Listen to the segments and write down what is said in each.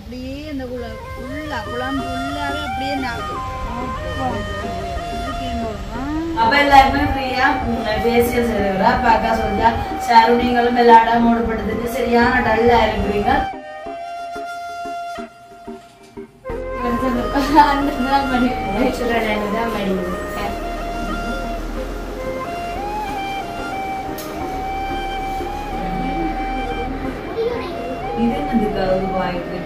அப்படியே இந்த குளம் ஃபுல்லாவே அப்படியே அப்ப எல்லாருமே ஃப்ரீயா பேசிய செய்யறா பாக்கா சொல்லியா சாரு நீங்களும் விளையாட மூடப்பட்டதுக்கு சரியான டல்லா இருக்கிறீங்க. இது என்னதுக்காக வாய்ப்பு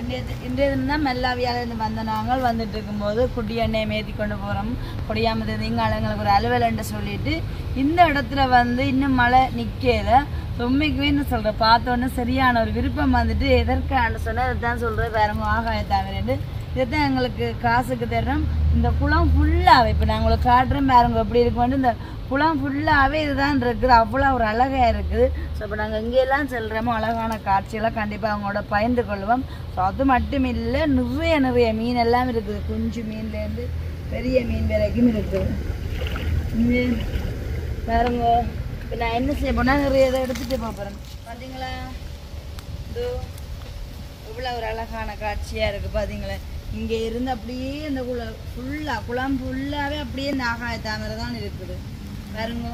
இது இன்றைய மெல்லாவியாலேருந்து வந்த நாங்கள் வந்துட்டு இருக்கும்போது குட்டி எண்ணெயை மேத்தி கொண்டு போகிறோம். கொடியாமது எங்களுக்கு ஒரு அலுவலன்னு சொல்லிட்டு இந்த இடத்துல வந்து இன்னும் மழை நிற்கல. உண்மைக்குவேன்னு சொல்கிறேன் பார்த்தோன்னே சரியான ஒரு விருப்பம் வந்துட்டு எதற்கான்னு சொன்னால் இதுதான் சொல்கிறேன் வேறவங்க ஆகாயத்தாங்கன்னு இதுதான் எங்களுக்கு காசுக்கு தர்றோம். இந்த குளம் ஃபுல்லாகவே இப்போ நாங்கள் உங்களுக்கு காட்டுறோம் வேறவங்க எப்படி இருக்கும்போது இந்த குளம் ஃபுல்லாகவே இதுதான் இருக்குது. அவ்வளோ ஒரு அழகாக இருக்குது. ஸோ இப்போ நாங்கள் எங்கெல்லாம் செல்கிறோமோ அழகான காட்சியெல்லாம் கண்டிப்பாக அவங்களோட பகிர்ந்து கொள்வோம். ஸோ அது மட்டும் இல்லை நிறைய மீன் எல்லாம் இருக்குது. குஞ்சு மீன்லேருந்து பெரிய மீன் வரைக்கும் இருக்குது. வேறங்க இப்போ நான் என்ன செய்ய போனால் நிறைய இதை எடுத்துகிட்டு போகிறேன். பார்த்தீங்களா இதோ இவ்வளோ ஒரு அழகான காட்சியாக இருக்குது. பார்த்தீங்களா இங்கே இருந்து அப்படியே இந்த குளம் ஃபுல்லாகவே அப்படியே இந்த ஆகாய தாமரை தான் இருக்குது. பாருங்க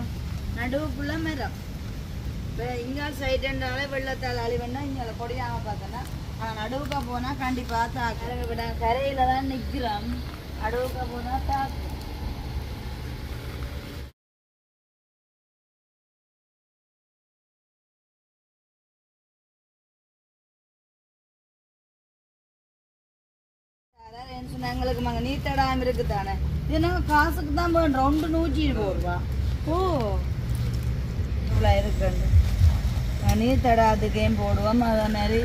நடுவு ஃபுல்லாக மரம். இப்போ இங்கே சைடுன்றாலே வெள்ளத்தால் அழிவன்னா இங்கே கொடியாக பார்த்தோன்னா ஆனால் நடுவுக்கா போனால் கண்டிப்பாக தாக்கு. இப்போ நான் கரையில் தான் நிற்கிறோம். நடுவுக்கா போனால் தாக்கு. எங்களுக்கு நீர் தடாம இருக்கு தானே. இது நாங்கள் காசுக்கு தான் பண்ணுறோம். 120 ரூபா. ஓ இவ்வளோ இருக்குண்டு நீர் தடாத்துக்கையும் போடுவோம். அதே மாதிரி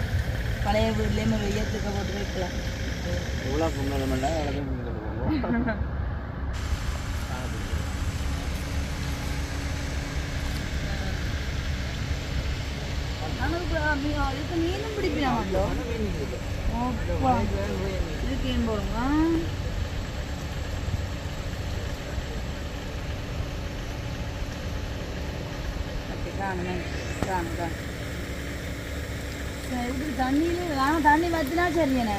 பழைய வீட்லேயும் ஒரு ஈயத்துக்கு போட்டு வைக்கலாம். இதுக்கு மீனும் பிடிப்பினாங்களோ இதுக்கேம் போடுங்க. தண்ணியில நானும் தண்ணி வச்சுனா சரியானே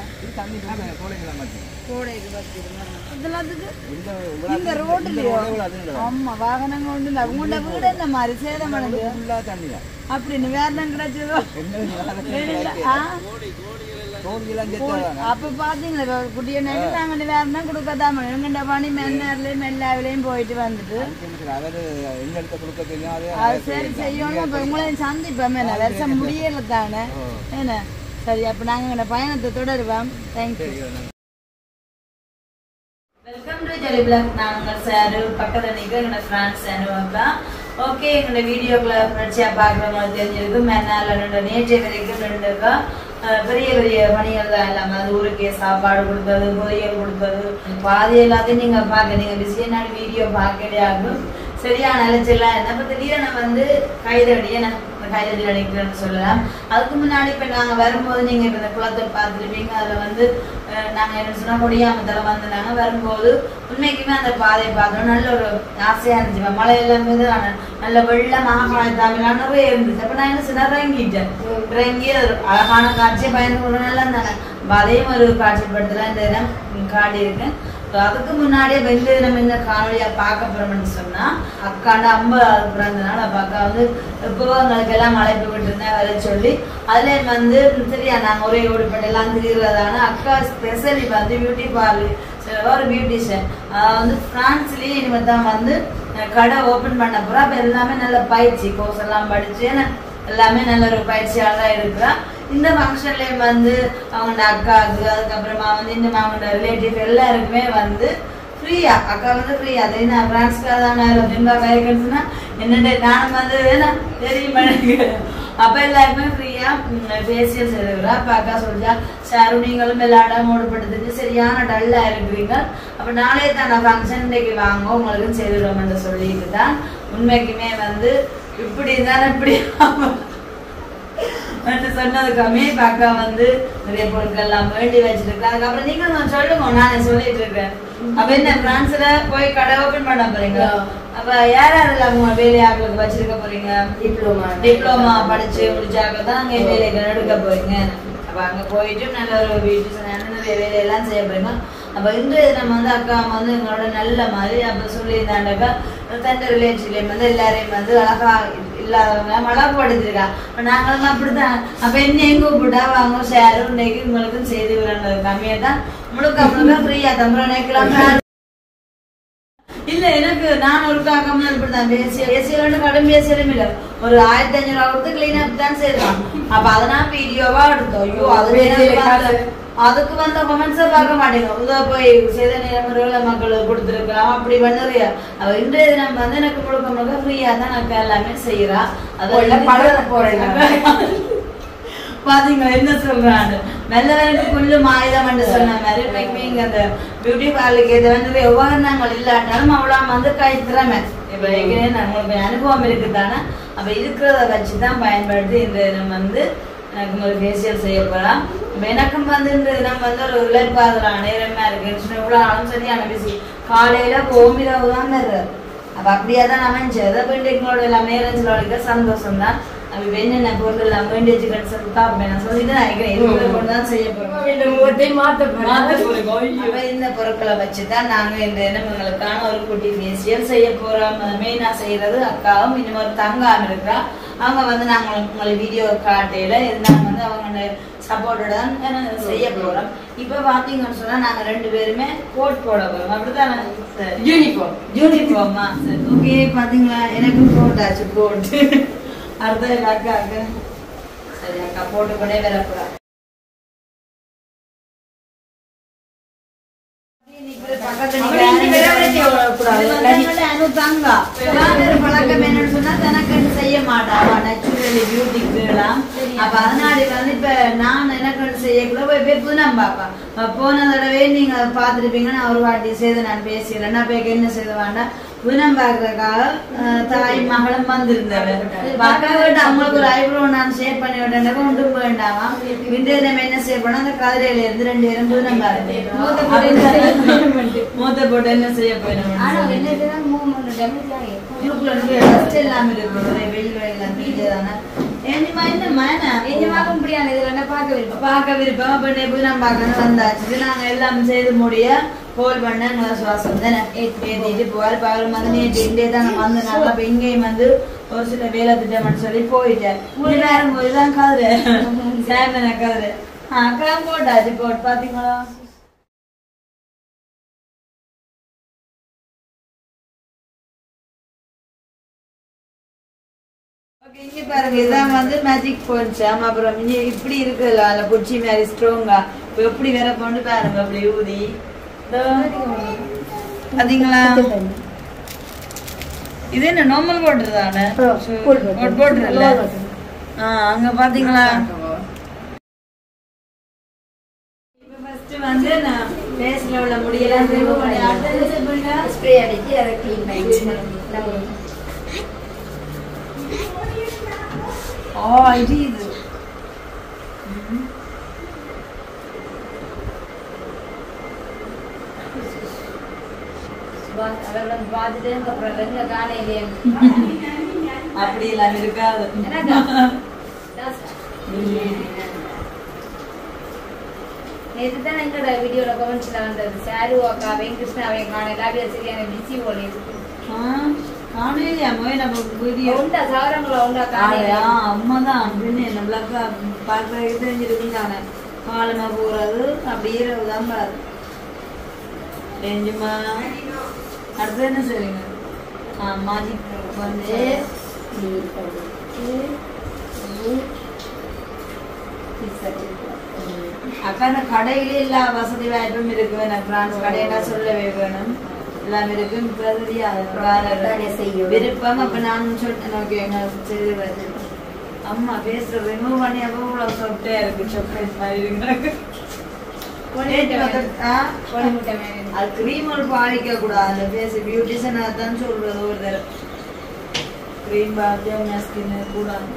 கோடைக்கு வச்சுருங்க இந்த ரோட்லயோ. ஆமா வாகனங்கள் உண்டு. உங்களோட வீடு இந்த மாதிரி சேதம் அப்படின்னு வேற கிடைச்சதோ அப்ப பாத்தீங்களா குட்டிய நாங்க வேறனா கொடுக்கதான் எங்கண்ட பணி மென்னார்லயும் மெல்லாவிலையும் போயிட்டு வந்துட்டு அது சரி செய்யணும். இப்ப உங்களையும் சந்திப்போம் என்ன வருஷம் முடியல தானே என்ன. சரி அப்ப நாங்க எங்க பயணத்தை தொடருவோம். Thank you. Welcome to Jerry blog. நான் உங்கள் சாரு பக்கத்தில் நிற்க எங்களோட ஃப்ரெண்ட்ஸ் அனுபவா. ஓகே எங்களோட வீடியோக்குள்ள தொடர்ச்சியாக பார்க்குறவங்களுக்கு தெரிஞ்சிருக்கும். மென்னால நேற்று வரைக்கும் ரெண்டுக்கா பெரிய பணிகள் தான் இல்லாமல் அது ஊருக்கே சாப்பாடு கொடுத்தது பொரியல் கொடுத்தது பாதி எல்லாத்தையும் நீங்கள் பார்க்க நீங்கள் பிஸியான வீடியோ பார்க்கவே ஆகும். சரியான அலைச்சலாம் என்ன இப்போ திடீரென வந்து கைதடியை நான் கைதடியில் அடிக்கிறேன்னு சொல்லலாம். அதுக்கு முன்னாடி இப்போ நாங்கள் வரும்போது நீங்கள் இப்போ இந்த குளத்தை பார்த்துருப்பீங்க. அதில் வந்து நாங்கள் என்ன சொன்னால் கொடியாமத்தில் வந்து நாங்கள் வரும்போது உண்மைக்குமே அந்த பாதையை பார்த்தோம். நல்ல ஒரு ஆசையாக இருந்துச்சு. மழை எல்லாமே தான் நல்ல வெள்ளமாக தமிழ் நிறைய இருந்துச்சு. அப்போ நான் என்ன சொன்னால் இறங்கிட்டேன். இறங்கி அழகான காட்சியை பயந்து கொள்ள நல்லா இருந்தாங்க. அதையும் ஒரு காட்சிப்படுத்தலாம் இந்த இடம் காட்டியிருக்கேன். அதுக்கு முன்னாடியே வெள்ளி நம்ம இந்த காணொலியா பார்க்க போறோம்னு சொன்னா அக்காண்ட 50வது பிறந்த நாள். அப்ப அக்கா வந்து எப்போ எங்களுக்கு எல்லாம் அழைப்பு விட்டுருந்தேன் வர சொல்லி அதுல வந்து சரியா நாங்க ஒரே ஓடிப்பட்டு எல்லாம் திரிகிறதான அக்கா ஸ்பெஷலி வந்து பியூட்டி பார்லர் ஒரு பியூட்டிஷியன் வந்து பிரான்ஸ்லயே இனிமேல் தான் வந்து கடை ஓபன் பண்ண போறோம். அப்ப எல்லாமே நல்ல பயிற்சி கோர்ஸ் எல்லாம் படிச்சு எல்லாமே நல்ல ஒரு பயிற்சியாளராக இருக்கிறா. இந்த ஃபங்க்ஷன்லேயும் வந்து அவங்களோட அக்காவுக்கு அதுக்கப்புறமா வந்து இன்னும் அவங்களோட ரிலேட்டிவ் எல்லாருக்குமே வந்து ஃப்ரீயா அக்கா வந்து ஃப்ரீயா அது நான் ஃப்ரான்ஸ்க்காக தானே அப்படின்ற கற்றுனா என்னென்ன நானும் வந்து தெரியுமா அப்போ எல்லாருமே ஃப்ரீயா ஃபேஷியல் செய்கிறா. அப்போ அக்கா சொல்லியா சாரு நீங்களும் விளையாட மூடப்பட்டதுக்கு சரியான டல்லாக இருக்கிறீங்க. அப்போ நாளே தானே ஃபங்க்ஷன் இன்றைக்கு வாங்க உங்களுக்கு செய்துடுவோம்னு சொல்லிட்டு தான் உண்மைக்குமே வந்து இப்படி இருந்தாலும் இப்படி சொன்னதுக்காமே அக்கா வந்து நிறைய பொருட்கள் எல்லாம் வேண்டி வச்சிருக்கேன். அதுக்கப்புறம் நீங்க சொல்லுங்க, நானே சொல்லிட்டு இருக்கேன். அப்ப என்ன பிரான்ஸ்ல போய் கடை ஓபன் பண்ண போறீங்க? அப்ப யாரெல்லாம் வேலையாளர்களுக்கு வச்சிருக்க போறீங்க? டிப்ளமா படிச்சு முடிச்சாக்க தான் அங்க வேலைகள் எடுக்க போறீங்க. அப்ப அங்க போயிட்டு நல்ல ஒரு வீட்டு நிறைய வேலையெல்லாம் செய்ய போறீங்க. அப்ப இன்றைய நம்ம வந்து அக்கா வந்து எங்களோட நல்ல மாதிரி அப்ப சொல்லியிருந்தாண்டக்கா தன் ரிலேஷன்லயும் வந்து எல்லாரையும் வந்து அழகா இல்லாதவங்க மழப்படுத்திருக்கா. நாங்களும் அப்படித்தான். அப்ப என்ன எங்க கூப்பிட்டா வாங்க ஷேரும் இன்னைக்கு உங்களுக்கும் செய்தி விளையாடுறது கம்மியா தான் முழுக்க ஃப்ரீயா தம்பரம் நினைக்கலாம். இல்ல எனக்கு நான் ஒரு கம்மல் இப்படிதான் பேசியலன்னு கடும் பேசலும் இல்ல. ஒரு 1500 கொடுத்து கிளீன் அப் தான் செய்யலாம். அப்ப அதனால வீடியோவா எடுத்தோம். ஐயோ அதுக்கு வந்த கமெண்ட்ஸை பார்க்க மாட்டேங்க. உதவ போய் செய்த நிலைமுறைகளை மக்களுக்கு கொடுத்துருக்கலாம். அப்படி பண்ணுறியா? அவ இன்றைய தினம் வந்து எனக்கு முழுக்க ஃப்ரீயா தான் எனக்கு எல்லாமே செய்யறா. அதெல்லாம் பழக போறேன். பாத்தீங்களா என்ன சொல்றாங்க? மெல்லவனுக்கு புல்லு மாயுதம் சொன்ன மாதிரி அந்த பியூட்டி பார்லருக்கு இதை வந்து உபகரணங்கள் இல்லாட்டாலும் அவ்வளோ வந்து கை திறமை இப்ப நம்மளுக்கு அனுபவம் இருக்குதானே. அப்ப இருக்கிறத வச்சுதான் பயன்படுத்தி இந்த நம்ம வந்து எனக்கு ஒரு ஃபேஷியல் செய்ய போறோம். எனக்கும் வந்து நம்ம வந்து ஒரு உழைப்பாதலாம் நேரமா இருக்கு. இவ்வளவு ஆளும் சரியான பிசி காலையில கோமிரவு தான் தர்றாரு. அப்ப அப்படியே தான் அமைஞ்சது. அப்ப எங்களோட எல்லாம் நேரங்களோட சந்தோஷம் தான். அப்ப என்னென்ன பொருள் எல்லாம் வேண்டி சொல்லிட்டு நான் செய்ய போறோம். இந்த பொருட்களை வச்சுதான் நாங்க இந்த இனங்களுக்கான ஒரு குட்டி ஃபேஷியல் செய்ய போறோம். மெயினா செய்யறது அக்காவும் இன்னும் ஒரு தங்காம இருக்கிறா. அவங்க வந்து நாங்க உங்களை வீடியோ காட்டையில நாங்க வந்து அவங்க சப்போர்ட்டோட தான் செய்ய போறோம். இப்ப பாத்தீங்கன்னு சொன்னா நாங்க 2 பேருமே கோட் போட போறோம். அப்படித்தானே? யூனிஃபார்மா? சரி ஓகே. பாத்தீங்களா எனக்கு போட்டாச்சு கோட். அடுத்த அக்காக்கு சரி அக்கா போட்டு கொண்டே வரக்கூடாது. பழக்கம் என்னன்னு சொன்னா தனக்கு செய்ய மாட்டாவா நேச்சுரலி பியூட்டிக்கு எல்லாம். அப்ப அதனால வந்து இப்ப நான் எனக்கு செய்யக்கூட போய் புதுனம் பாப்பேன். போன தடவை நீங்க பாத்துருப்பீங்க. நான் ஒரு வாட்டி செய்த நான் பேசிடல. நான் போய் என்ன செய்த வேண்டாம் புதுனம் பாக்குறதுக்காக தாய் மகளும் வந்திருந்தவன் அவங்களுக்கு ஒரு ஐப்ரோ நான் ஷேப் பண்ணி விட்டேன். ஒன்றும் வேண்டாமா இன்றைய நம்ம என்ன செய்ய போனா அந்த கதிரையில இருந்து 2 பேரும் புதுனம் பாருங்க மூத்த போட்டு என்ன செய்ய போயிடும் எல்லாம் இருக்கு வெயில் எல்லாம் தீட்டதானே பார்க்க விருப்பம். அப்ப புதுனம் பார்க்கணும் வந்தாச்சு. நாங்க எல்லாம் செய்து முடிய கோல் பண்ண சுவாசம் தானே ஏற்றிட்டு போவார். அவரும் வந்து நேற்று இண்டே தான் வந்தனால அப்ப இங்கேயும் வந்து ஒரு சில வேலை திட்டம்னு சொல்லி போயிட்டேன். நேரம் போய்தான் கதுரு சேர்ந்தன கதுரு அக்கா போட்டாச்சு. போட்டு பாத்தீங்களா? இங்க பாருங்க இதான் வந்து மேஜிக் போன்ச்சாம். அப்புறம் இங்க இப்படி இருக்குல்ல அந்த குச்சி மாதிரி ஸ்ட்ராங்கா எப்படி வேற கொண்டு பாருங்க அப்படி ஊதி பாத்தீங்களா? இது என்ன நார்மல் வாட்டர் தானே? போட்டுருல அங்க பாத்தீங்களா? இப்ப ஃபர்ஸ்ட் வந்து நான் ஃபேஸ்ல உள்ள முடியெல்லாம் ரிமூவ் பண்ணி அடுத்து ஸ்ப்ரே அடிச்சு அதை க்ளீன் பண்ணி இது இது அப்படி எல்லாம் இருக்காது. நேற்றுதான் எங்களோட வீடியோல கமெண்ட்ஸ்ல வந்தது சாரு அக்காவையும் கிருஷ்ணாவையும் காண எல்லாரும் சரியான பிஸி போல அம்மாதான் அப்படின்னு நம்மளாக்கா பார்க்க தெரிஞ்சிருக்குதானே காலமா போறது அப்படி இரவுதான் பாரு தெரிஞ்சுமா. அடுத்து என்ன செய்வீங்க? மேஜிக் வந்து அக்கா அந்த கடையிலே எல்லா வசதி வாய்ப்பும் இருக்கு. வேணும் பிரான்ஸ் கடையில சொல்லவே வேணும் எல்லாம் இருக்கு. விருப்பம் அப்ப நானும் சொல்லிட்டேன். ஓகே செய்து அம்மா பேசுறது ரிமூவ் பண்ணி அப்போ இவ்வளவு சொட்டே இருக்கு. சாக்லேட் மாதிரி இருக்கு. அது கிரீம் ஒரு பாதிக்க கூடாது. பேச பியூட்டிஷன் அதான் சொல்றது. ஒரு தடவை கிரீம் பார்த்து ஸ்கின் கூடாது.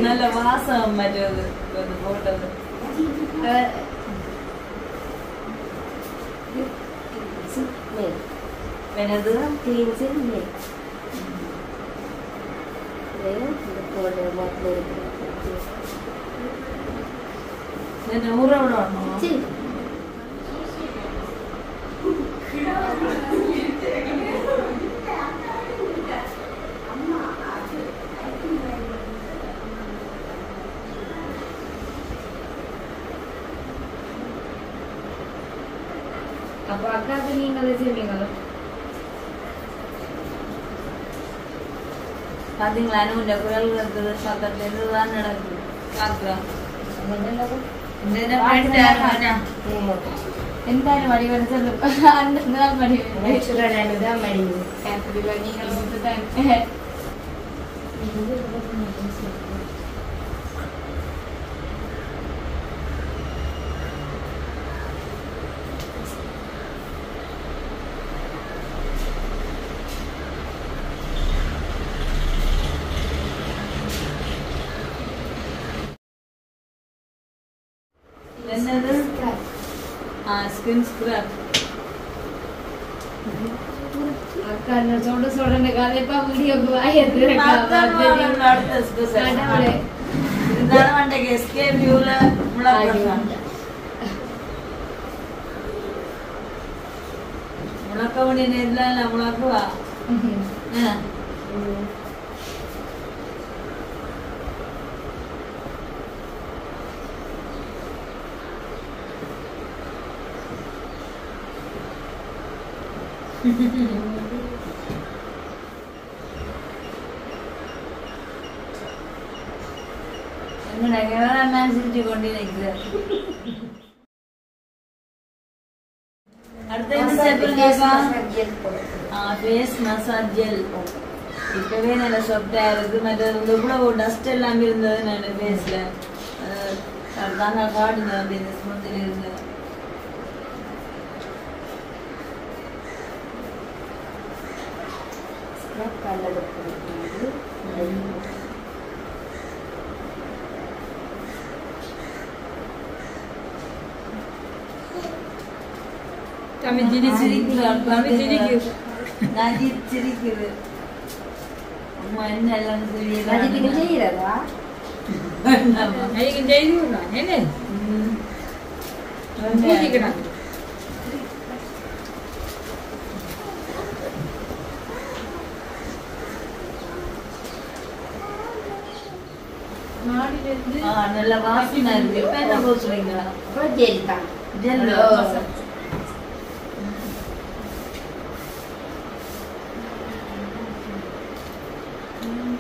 நல்ல வாசம் மற்றது போட்டது என்னது ஊற விடணும் அப்ப அக்காவுக்கு நீங்களே செய்வீங்களா? பாத்தீங்களா இந்த குரல் இருக்குது பக்கத்துல இருந்துதான் நடக்குது பாக்குறோம் എന്തായാലും വടിവെടുത്ത് என்னது ஸ்கின் ஸ்க்ரப் அக்கா சொல்ல சொல்றேன் கதைப்பா வீடியோக்கு வாயது முழக்க முடிய நேரத்துல முழக்குவா சிரிச்சு கொண்டு நிற்கிறார் ஃபேஸ் மசாஜ் ஜெல் இப்பவே நல்ல சாஃப்டா இருக்கு மற்றது இவ்வளவு டஸ்ட் எல்லாம் இருந்தது நான் ஃபேஸ்ல தாங்க காடுங்க அப்படின்னு ஸ்மூத்தில் இருந்தது Kami jadi Najib சிரிக்குது அம்மா என்ன எல்லாம் Najib செய்யறதா Najib செய்யுதா என்ன பூஜிக்கணும் நல்ல வாசனை இருக்கு இப்ப என்ன போச்சுறீங்க ஜெல் தான் ஜெல்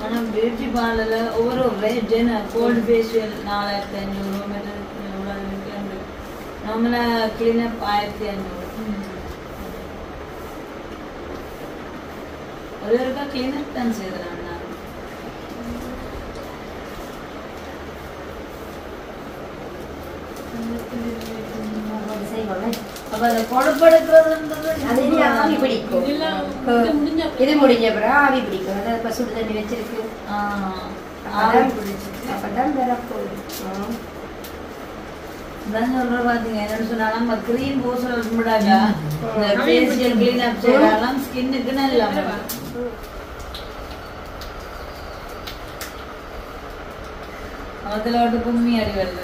ஆனா பியூட்டி பார்லர்ல ஒவ்வொரு ரேட் கோல்டு ஃபேஷியல் 4500 நார்மலா கிளீனப் 1500 ஒருவருக்கா கிளீனப் தான் செய்யலாம் அப்ப அதை அது ஆவி பிடிக்கும் இது முடிஞ்ச பிறகு ஆவி பிடிக்கும் அதை இப்ப சுடு தண்ணி வச்சிருக்கு அப்பதான் வேற போகும் பாத்தீங்க என்னன்னு சொன்னாலும் நம்ம கிரீம் பூச விடாதா ஃபேஷியல் கிளீன் அப் செய்யலாம் ஸ்கின்னுக்கு நல்லா அதுல ஒரு கும்மி அடி வருது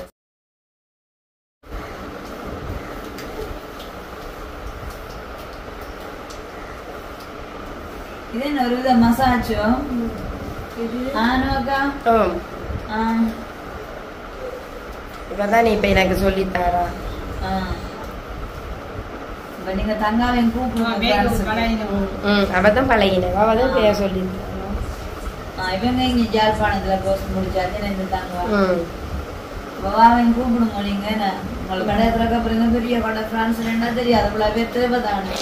இது ஒரு வித மசாஜோ ஆனோக்கா இப்பதான் இப்ப எனக்கு சொல்லித்தாரா இப்ப நீங்க தங்காவையும் கூப்பிடுங்க அவதான் பழகினவா அவதான் பேர சொல்லி இவங்க இங்க ஜாழ்ப்பாணத்துல கோர்ஸ் முடிச்சாச்சு ரெண்டு தங்கா பவாவையும் கூப்பிடுங்க நீங்க உங்களுக்கு கடை திறக்க போறீங்க பெரிய கடை பிரான்ஸ் ரெண்டா தெரியாது அவ்வளவு பேர் தேவைதானே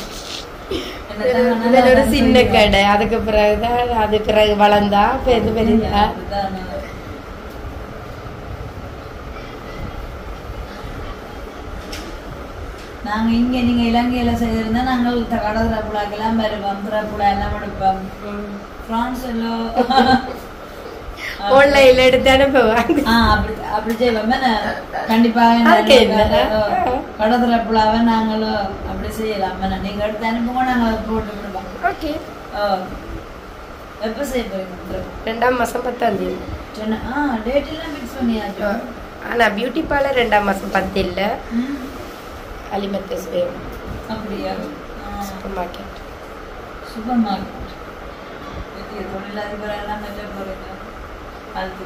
ஒரு சின்ன கடை அதுக்கு பிறகுதான் அது பிறகு வளர்ந்தா பெரிய பெரிய நாங்க இங்க நீங்க இலங்கையில செய்திருந்தா நாங்கள் கடற்கரை புழாக்கெல்லாம் வருவோம் திறப்புழா எல்லாம் எடுப்போம் பிரான்ஸ் எல்லாம் ஆன்லைன்ல எடுத்து அனுப்புவாங்க அப்படி செய்வோம் கண்டிப்பாக கடற்கரை புழாவை நாங்களும் அப்படி செய்யலாம் நீங்க எடுத்து அனுப்புங்க நாங்க போட்டு விடுவோம் ஓகே எப்ப செய்ய போறீங்க 2ஆம் மாசம் 10ஆம் தேதி டேட் எல்லாம் ஃபிக்ஸ் பண்ணியாச்சு ஆனா பியூட்டி பார்லர் 2ஆம் மாசம் 10 இல்ல அலிமத்து சேவ் அப்படியா சூப்பர் மார்க்கெட் பெரிய தொழிலதிபர் எல்லாம் மெல்ல போறீங்க அது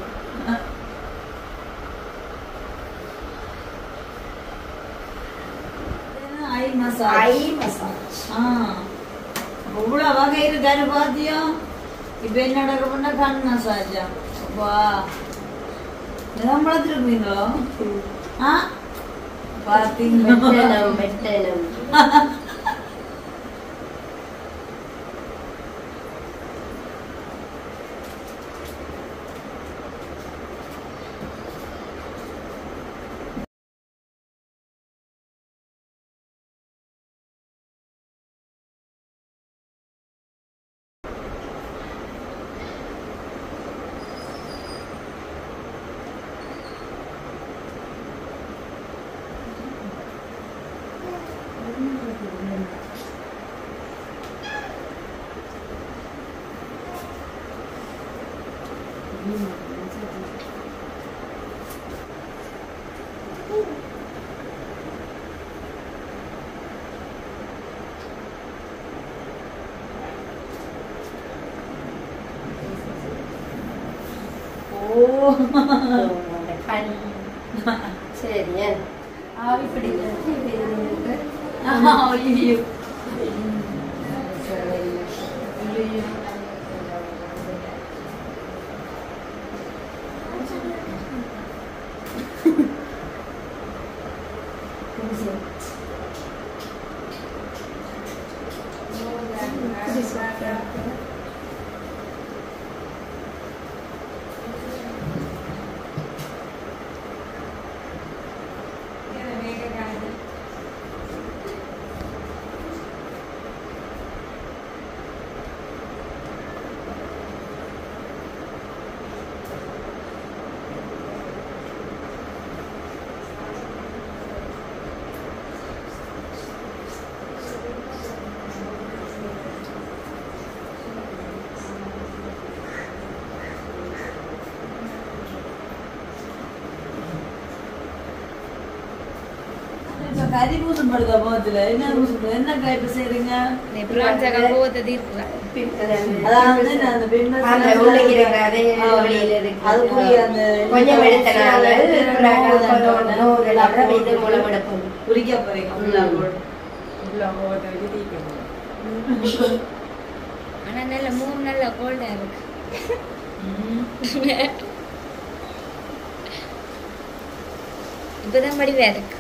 ஐ மசாஜ் இவ்வளவு வகை இருக்காரு பாத்தியா இப்ப என்ன நடக்க பண்ண கண் மசாஜா வா இதெல்லாம் பழத்திருக்கீங்களோ பாத்தீங்களா சரியா ஆவி பிடிக்கிறது கறி பூசம் படுதா போத்துல என்ன பூசம் என்ன கைப்பு செய்றீங்க பிரான்ஸ் போகுது தீர்க்குங்க அதாவது அந்த பெண்ணை அந்த உள்ளே இருக்கிறது வெளியில இருக்கு அது போய் அந்த கொஞ்சம் எடுத்தனால இது மூலம் எடுப்போம் குறிக்க போறீங்க உள்ள போட்டு ஆனா நல்ல 3 நல்ல கோல்டா இருக்கு இப்பதான் மடி வேற இருக்கு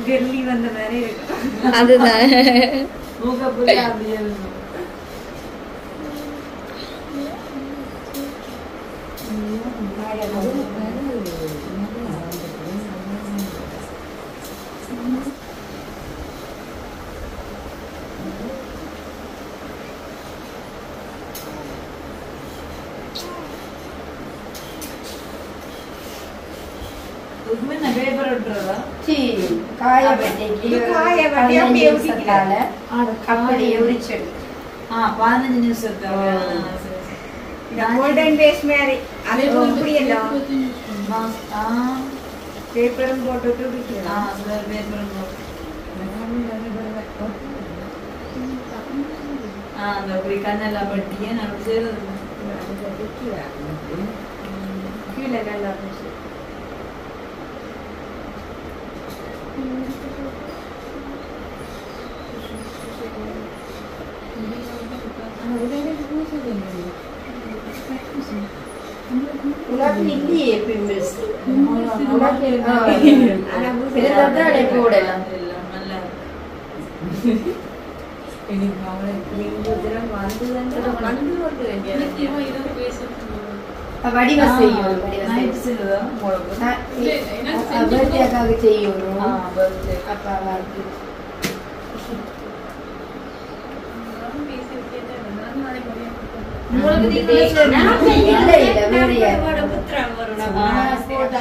கெல்லி வந்த மாதிரி இருக்கு அதுதான் மூக்க புரிய அப்படியே இருக்கு उसमें ना पेपर उठरा ची காய வெட்டி அப்படியே உரிக்கறால அப்படியே உரிச்செடு 15 நிமிஷத்துல இந்த கோல்டன் பேஸ் மாதிரி அது இப்படியல்ல பேப்பரும் போட்டுட்டு உரிக்கலாம் சார் பேப்பரும் போட்டு அந்த ஒரு கண்ணெல்லாம் பட்டியே நான் சேருது கீழே நல்லா இருந்துச்சு உனக்கு இல்லையே பிம்பிள்ஸ் உனக்கு பிறந்ததான் போடலாம் நல்லா எனக்கு அவளை வந்து வந்து வந்து வடிவ செய்யும் நைட் செய்யுதா உங்களுக்கு பர்த்டேக்காக செய்யணும் birthday. அப்பா வந்து உங்களுக்கு நீங்களே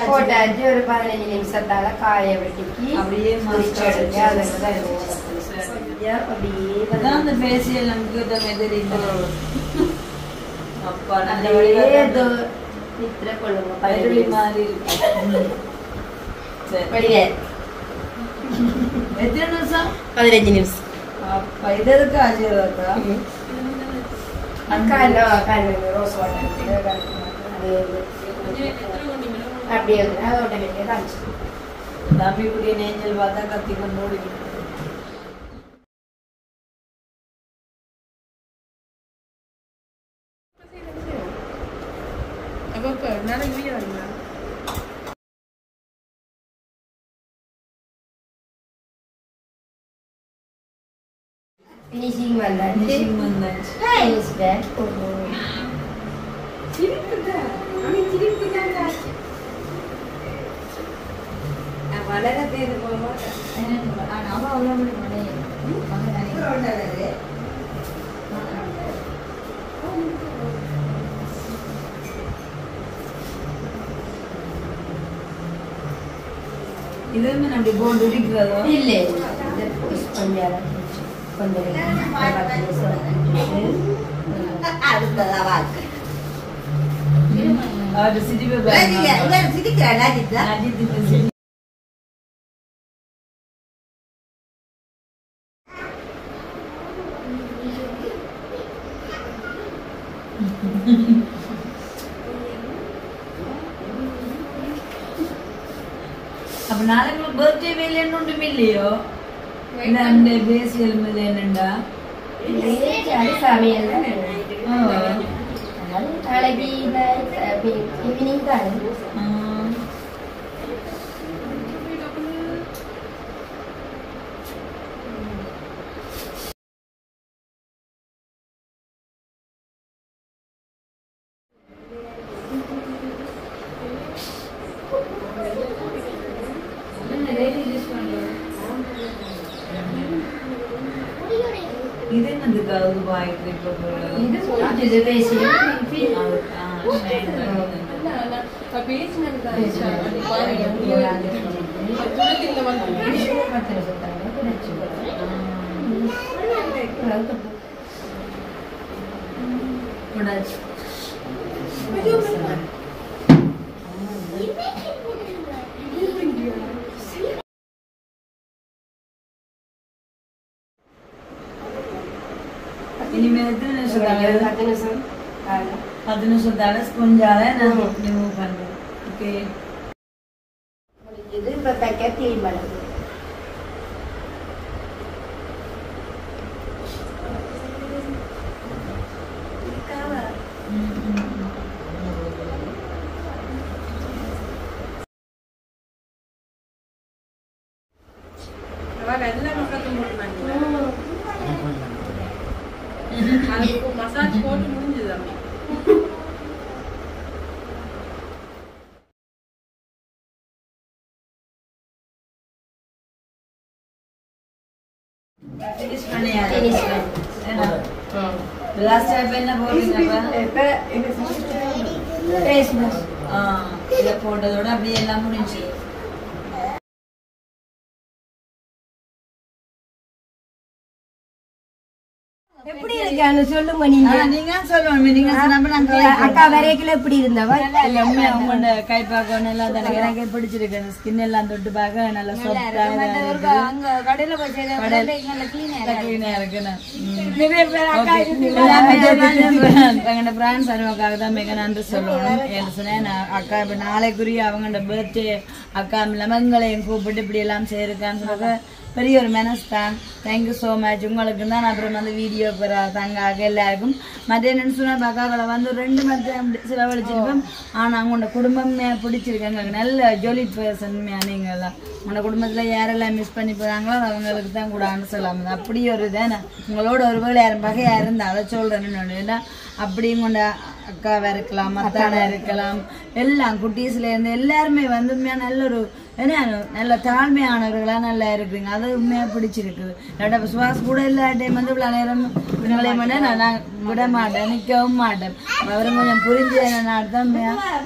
போட்டாச்சு ஒரு 15 நிமிஷத்தால காய வெட்டிக்கு அப்படியே மறிச்செடுத்து அப்படியே அதான் அந்த ஃபேஷியல் நமக்கு தெரியுமா அப்பா நல்ல நித்திர கொள்ளுங்க பயிரொலி மாதிரி இருக்கு சரி படிங்க எத்தனை நிமிஷம் 15 நிமிஷம் அப்பா இது எதுக்கு ஆச்சரியக்கா ரோஸ் வாட்டர் அப்படியே அதோட வெளியே காமிச்சு தம்பி கூடிய நேஞ்சல் பார்த்தா கத்தி கொண்டு ஓடிக்கிட்டு ஃபினிஷிங் வந்தாச்சு ஃபினிஷிங் வந்தாச்சு ஃபினிஷ் பேக் வளர தேர்ந்து போக இதுவுமே நம்ம போர்டு உடிக்கிறதோ இல்லை கொஞ்சம் அவரு சிரிப்பு அஜித் அப்ப நாளைக்கு பர்த்டே வேலை என்ன ஒன்றுமே இல்லையோ இல்ல அந்த பேசியல் மேல என்னண்டா அது சமையல் நாளைக்கு ஈவினிங் தான் இது என்னதுக்கா ஒரு வாய்க்கு இது முடிஞ்சது பேசி இனிமேல் 10 நிமிஷத்தால ஸ்பொஞ்சால நான் ரிமூவ் பண்றேன். ஓகே இது இப்ப பேக்கெட் க்ளீன் பண்ணுது. மசாஜ் போட்டு முடிஞ்சது ஃபினிஷ் பண்ணியா லாஸ்ட் டைம் என்ன போறீங்க இப்ப ஃபேஸ் வாஷ் இத போட்டதோட அப்படியே எல்லாம் முடிஞ்சு. எப்படி இருக்கான்னு சொல்லுங்க நீங்க. நீங்க சொல்லுங்க. நீங்க சொன்னப்ப நாங்க அக்கா வரைக்கல எப்படி இருந்தவ எல்லாமே அவங்களோட கை பார்க்க நல்லா தானே எனக்கு பிடிச்சிருக்கு. ஸ்கின் எல்லாம் தொட்டு பார்க்க நல்லா சாஃப்ட்டா இருக்கு. அங்க கடையில போய் நல்ல கிளீனா இருக்கு. நிறைய பேர் அக்கா எல்லாமே எங்களோட பிரான்ஸ் அனுபவக்காக தான் மிக நன்றி சொல்லணும். என்ன சொன்னேன் அக்கா இப்ப நாளைக்குரிய அவங்களோட பர்த்டே அக்கா இல்லாம எங்களையும் கூப்பிட்டு இப்படி எல்லாம் செய்யிருக்கான்னு சொல்ல பெரிய ஒரு மெனஸ் தான். Thank you so much. உங்களுக்கு தான் அப்புறம் வந்து வீடியோ தங்காக எல்லாருக்கும் மற்ற என்னன்னு சொன்னால் அக்காக்களை வந்து 2 மணி நேரம் செலவழிச்சிருக்கோம். ஆனால் அவங்களோட குடும்பம் பிடிச்சிருக்காங்க. நல்ல ஜோலி பர்சன் நீங்கள்லாம் உங்களோட குடும்பத்தில் யாரெல்லாம் மிஸ் பண்ணி போகிறாங்களோ அவங்களுக்கு தான் கூட சொல்லலாம். அப்படி ஒரு இதானே உங்களோட ஒரு வேலை யாரும் பகையாக இருந்தால் அதை சொல்கிறேன்னு அப்படி உங்களோட அக்காவா இருக்கலாம், மத்தானா இருக்கலாம், எல்லாம் குட்டீஸ்ல இருந்து எல்லாருமே வந்து உண்மையா நல்ல ஒரு நல்ல தாழ்மையானவர்களா நல்லா இருக்குங்க. அது உண்மையா பிடிச்சிருக்குது. இல்லாட்ட சுவாஸ் கூட இல்லாட்டையும் வந்து இவ்வளவு நேரம் நான் விட மாட்டேன், நிக்கவும் மாட்டேன். அவரும் கொஞ்சம் புரிஞ்சு தான்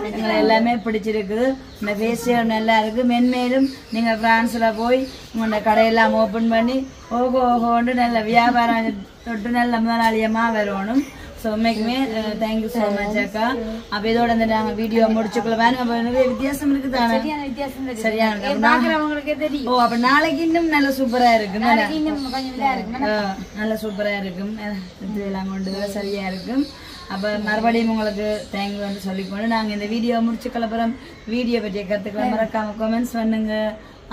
எங்களை எல்லாமே பிடிச்சிருக்குது. இந்த ஃபேஷியல் நல்லா இருக்கு. மென்மேலும் நீங்க பிரான்ஸ்ல போய் உங்களோட கடையெல்லாம் ஓபன் பண்ணி ஓஹோன்னு நல்ல வியாபாரம் தொட்டு நல்ல முதலாளியமா வரணும். ஸோ உண்மைக்குமே தேங்க்யூ ஸோ மச் அக்கா. அப்போ இதோட இந்த நாங்கள் வீடியோ முடிச்சுக்கலாம். நிறைய வித்தியாசம் இருக்கு தானே? சரியான ஓ அப்போ நாளைக்கு இன்னும் நல்ல சூப்பரா இருக்கு, நல்ல சூப்பரா இருக்கும். இதெல்லாம் கொண்டு சரியா இருக்கும். அப்போ மறுபடியும் உங்களுக்கு தேங்க்யூ வந்து சொல்லிக்கொண்டு நாங்கள் இந்த வீடியோ முடிச்சுக்கலப்புறம் வீடியோ பற்றிய கருத்துக்களை மறக்காம கமெண்ட்ஸ் பண்ணுங்க.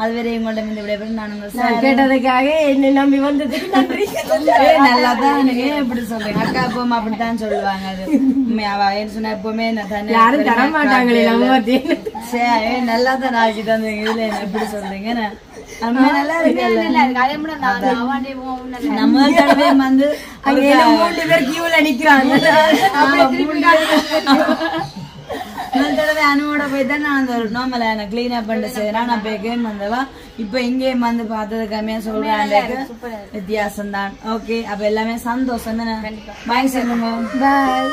அதுவரை உங்களிடம் இந்த விடைபெறும். நான் கேட்டதுக்காக என்ன நம்பி வந்ததுக்கு நன்றி. நல்லா தான் எப்படி சொல்றீங்க அக்கா எப்பவும் அப்படித்தான் சொல்லுவாங்க. அது சொன்னா எப்பவுமே யாரும் தர மாட்டாங்களே நல்லா தான் நாளைக்கு தந்தீங்க. இதுல எப்படி சொல்றீங்க? நல்லா இருக்கு. நம்ம தடவை வந்து 3 பேர் கியூல நிக்கிறாங்க. தடவை அனுவோட போய் தான் நான் அந்த ஒரு நோமல எனக்கு கிளீன் அப் பண்ணி செய்யறேன். நான் போய் கேம் வந்தவா இப்ப இங்கேயும் வந்து பார்த்தது கம்மியா சொல்றேன். வித்தியாசம் தான். ஓகே அப்ப எல்லாமே சந்தோஷம் தானே. பாய் சொல்லுங்க. பாய்.